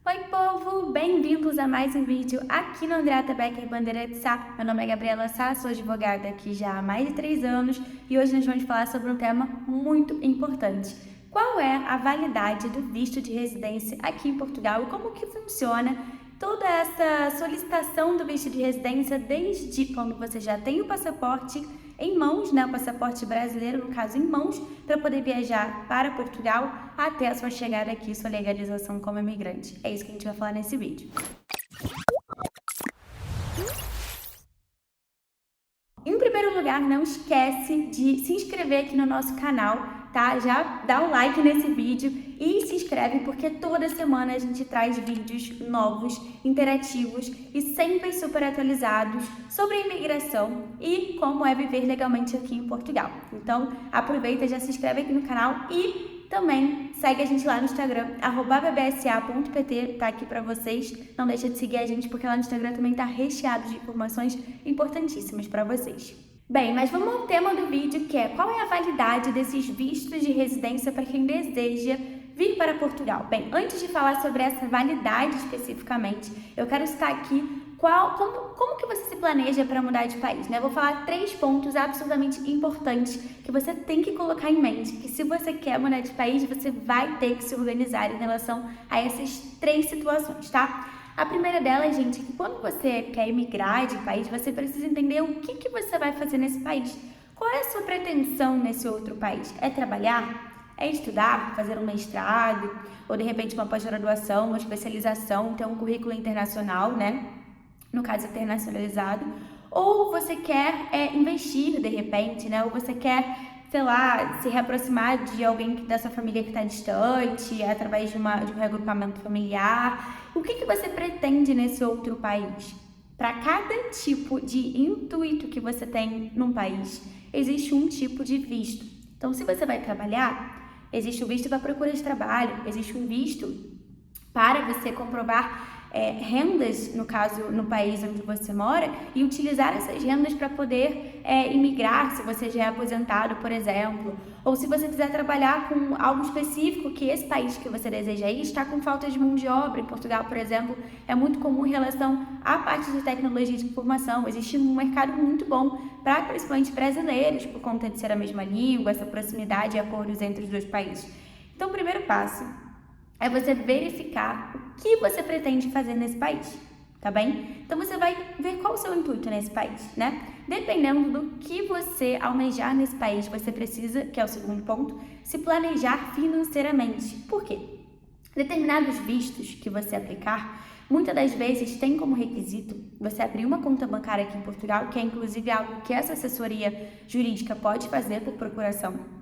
Oi povo, bem-vindos a mais um vídeo aqui no Andreata Becker Bandeira de Sá. Meu nome é Gabriela Sá, sou advogada aqui já há mais de 3 anos e hoje nós vamos falar sobre um tema muito importante. Qual é a validade do visto de residência aqui em Portugal e como que funciona toda essa solicitação do visto de residência desde quando você já tem o passaporte em mãos, né, o passaporte brasileiro, no caso, em mãos, para poder viajar para Portugal até a sua chegada aqui, sua legalização como imigrante. É isso que a gente vai falar nesse vídeo. Em primeiro lugar, não esquece de se inscrever aqui no nosso canal, tá? Já dá um like nesse vídeo e se inscreve porque toda semana a gente traz vídeos novos, interativos e sempre super atualizados sobre a imigração e como é viver legalmente aqui em Portugal. Então, aproveita, já se inscreve aqui no canal e também segue a gente lá no Instagram, @bbsa.pt, tá aqui pra vocês. Não deixa de seguir a gente, porque lá no Instagram também tá recheado de informações importantíssimas pra vocês. Bem, mas vamos ao tema do vídeo, que é qual é a validade desses vistos de residência para quem deseja vir para Portugal. Bem, antes de falar sobre essa validade especificamente, eu quero citar aqui como que você se planeja para mudar de país, né? Eu vou falar 3 pontos absolutamente importantes que você tem que colocar em mente, que se você quer mudar de país, você vai ter que se organizar em relação a essas 3 situações, tá? A primeira delas, gente, é que quando você quer emigrar de país, você precisa entender o que você vai fazer nesse país. Qual é a sua pretensão nesse outro país? É trabalhar? É estudar? Fazer um mestrado? Ou, de repente, uma pós-graduação, uma especialização, ter um currículo internacional, né? No caso, internacionalizado. Ou você quer investir, de repente, né? Ou você quer, sei lá, se reaproximar de alguém da sua família que está distante, através de um reagrupamento familiar. O que você pretende nesse outro país? Para cada tipo de intuito que você tem num país, existe um tipo de visto. Então, se você vai trabalhar, existe o visto para procura de trabalho, existe um visto para você comprovar rendas, no caso, no país onde você mora, e utilizar essas rendas para poder imigrar, se você já é aposentado, por exemplo, ou se você quiser trabalhar com algo específico que esse país que você deseja ir está com falta de mão de obra. Em Portugal, por exemplo, é muito comum em relação à parte de tecnologia de informação. Existe um mercado muito bom para principalmente brasileiros, por conta de ser a mesma língua, essa proximidade e acordos entre os dois países. Então, o primeiro passo é você verificar o que você pretende fazer nesse país, tá bem? Então você vai ver qual o seu intuito nesse país, né? Dependendo do que você almejar nesse país, você precisa, que é o segundo ponto, se planejar financeiramente. Por quê? Determinados vistos que você aplicar, muitas das vezes tem como requisito você abrir uma conta bancária aqui em Portugal, que é inclusive algo que essa assessoria jurídica pode fazer por procuração.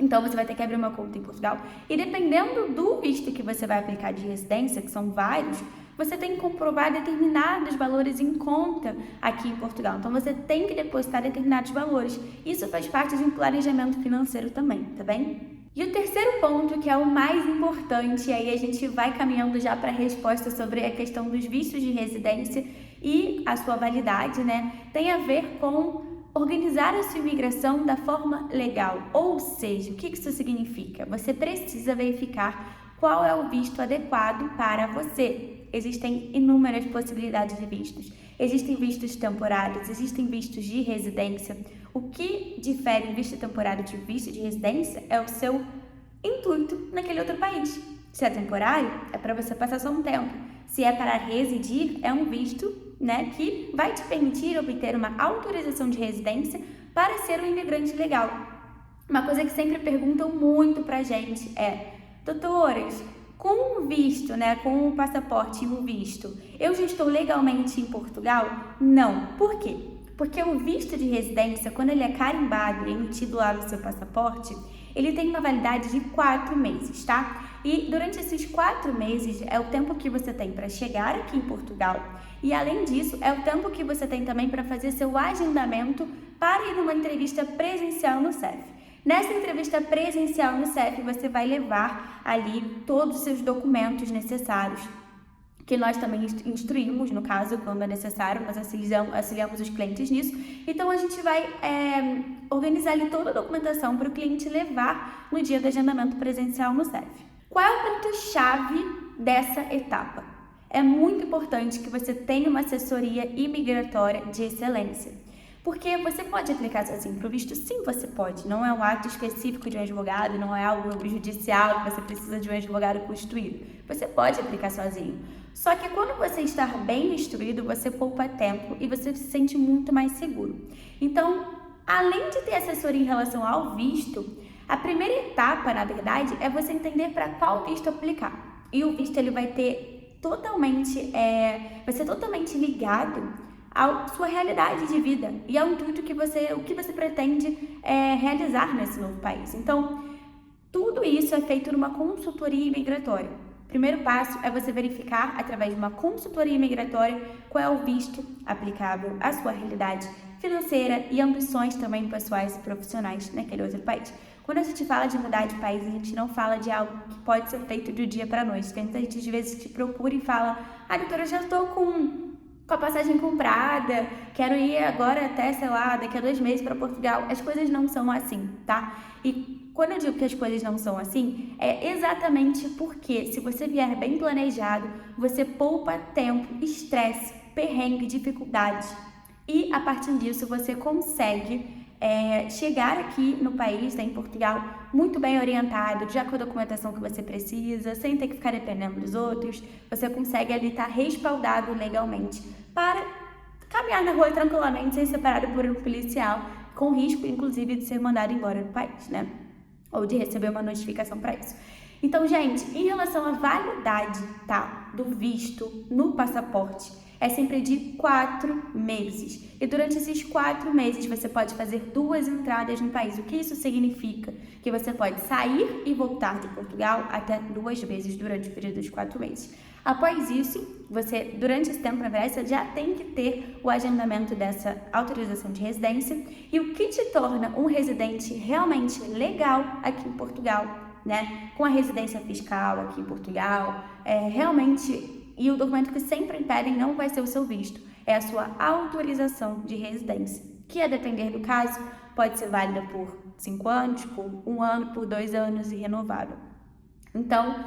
Então, você vai ter que abrir uma conta em Portugal e dependendo do visto que você vai aplicar de residência, que são vários, você tem que comprovar determinados valores em conta aqui em Portugal. Então, você tem que depositar determinados valores. Isso faz parte de um planejamento financeiro também, tá bem? E o terceiro ponto, que é o mais importante, e aí a gente vai caminhando já para a resposta sobre a questão dos vistos de residência e a sua validade, né? Tem a ver com organizar a sua imigração da forma legal, ou seja, o que isso significa? Você precisa verificar qual é o visto adequado para você. Existem inúmeras possibilidades de vistos. Existem vistos temporários, existem vistos de residência. O que difere visto temporário de visto de residência é o seu intuito naquele outro país. Se é temporário, é para você passar só um tempo. Se é para residir, é um visto, né, que vai te permitir obter uma autorização de residência para ser um imigrante legal. Uma coisa que sempre perguntam muito pra gente é: doutoras, com o visto, né, com o passaporte e o visto, eu já estou legalmente em Portugal? Não. Por quê? Porque o visto de residência, quando ele é carimbado e emitido lá no seu passaporte, ele tem uma validade de 4 meses, tá? E durante esses 4 meses é o tempo que você tem para chegar aqui em Portugal e, além disso, é o tempo que você tem também para fazer seu agendamento para ir numa entrevista presencial no CEF. Nessa entrevista presencial no CEF, você vai levar ali todos os seus documentos necessários, que nós também instruímos, no caso, quando é necessário, nós auxiliamos os clientes nisso. Então, a gente vai organizar ali toda a documentação para o cliente levar no dia do agendamento presencial no CEF. Qual é o ponto-chave dessa etapa? é muito importante que você tenha uma assessoria imigratória de excelência. Porque você pode aplicar sozinho para o visto? Sim, você pode. Não é um ato específico de um advogado, não é algo judicial que você precisa de um advogado constituído. Você pode aplicar sozinho. Só que quando você está bem instruído, você poupa tempo e você se sente muito mais seguro. Então, além de ter assessoria em relação ao visto, a primeira etapa, na verdade, é você entender para qual visto aplicar. E o visto ele vai ser totalmente ligado à sua realidade de vida e ao intuito o que você pretende realizar nesse novo país. Então, tudo isso é feito numa consultoria imigratória. O primeiro passo é você verificar, através de uma consultoria imigratória, qual é o visto aplicável à sua realidade financeira e ambições também pessoais e profissionais naquele outro país. Quando a gente fala de mudar de país, a gente não fala de algo que pode ser feito do dia para a noite. Porque muita gente às vezes te procura e fala: doutora, já estou com a passagem comprada, quero ir agora até, sei lá, daqui a 2 meses para Portugal. As coisas não são assim, tá? E quando eu digo que as coisas não são assim, é exatamente porque se você vier bem planejado, você poupa tempo, estresse, perrengue, dificuldades. E a partir disso você consegue chegar aqui no país, em Portugal, muito bem orientado, já com a documentação que você precisa, sem ter que ficar dependendo dos outros. Você consegue ali estar respaldado legalmente para caminhar na rua tranquilamente, sem ser separado por um policial, com risco, inclusive, de ser mandado embora do país, né? Ou de receber uma notificação para isso. Então, gente, em relação à validade, tá, do visto no passaporte, é sempre de 4 meses. E durante esses 4 meses você pode fazer 2 entradas no país. O que isso significa? Que você pode sair e voltar de Portugal até 2 vezes durante o período de 4 meses. Após isso, você, durante esse tempo, na verdade, você já tem que ter o agendamento dessa autorização de residência. E o que te torna um residente realmente legal aqui em Portugal, né? Com a residência fiscal aqui em Portugal, realmente... E o documento que sempre pedem não vai ser o seu visto, é a sua autorização de residência, que a depender do caso, pode ser válida por 5 anos, por 1 ano, por 2 anos e renovável. Então,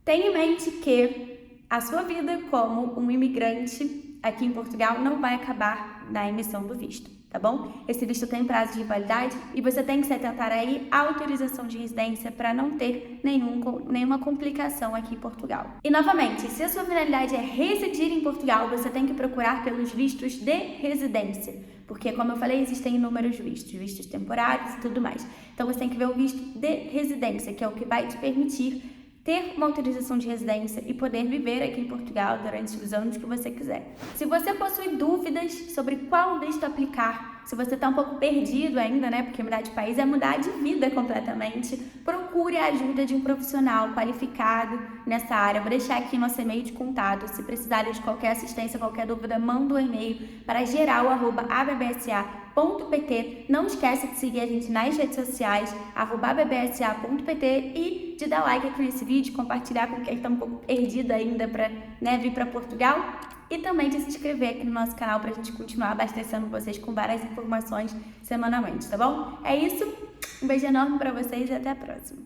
tenha em mente que a sua vida como um imigrante aqui em Portugal não vai acabar na emissão do visto, tá bom? Esse visto tem prazo de validade e você tem que se atentar aí à autorização de residência para não ter nenhuma complicação aqui em Portugal. E novamente, se a sua finalidade é residir em Portugal, você tem que procurar pelos vistos de residência, porque, como eu falei, existem inúmeros vistos temporários e tudo mais. Então, você tem que ver o visto de residência, que é o que vai te permitir ter uma autorização de residência e poder viver aqui em Portugal durante os anos que você quiser. Se você possui dúvidas sobre qual visto aplicar, se você está um pouco perdido ainda, né, porque mudar de país é mudar de vida completamente, procure a ajuda de um profissional qualificado nessa área. Vou deixar aqui nosso e-mail de contato. Se precisarem de qualquer assistência, qualquer dúvida, manda um e-mail para geral@abbsa.pt. Não esquece de seguir a gente nas redes sociais, @abbsa.pt, e de dar like aqui nesse vídeo, compartilhar com quem está um pouco perdido ainda para vir para Portugal. E também de se inscrever aqui no nosso canal para a gente continuar abastecendo vocês com várias informações semanalmente, tá bom? É isso, um beijo enorme para vocês e até a próxima.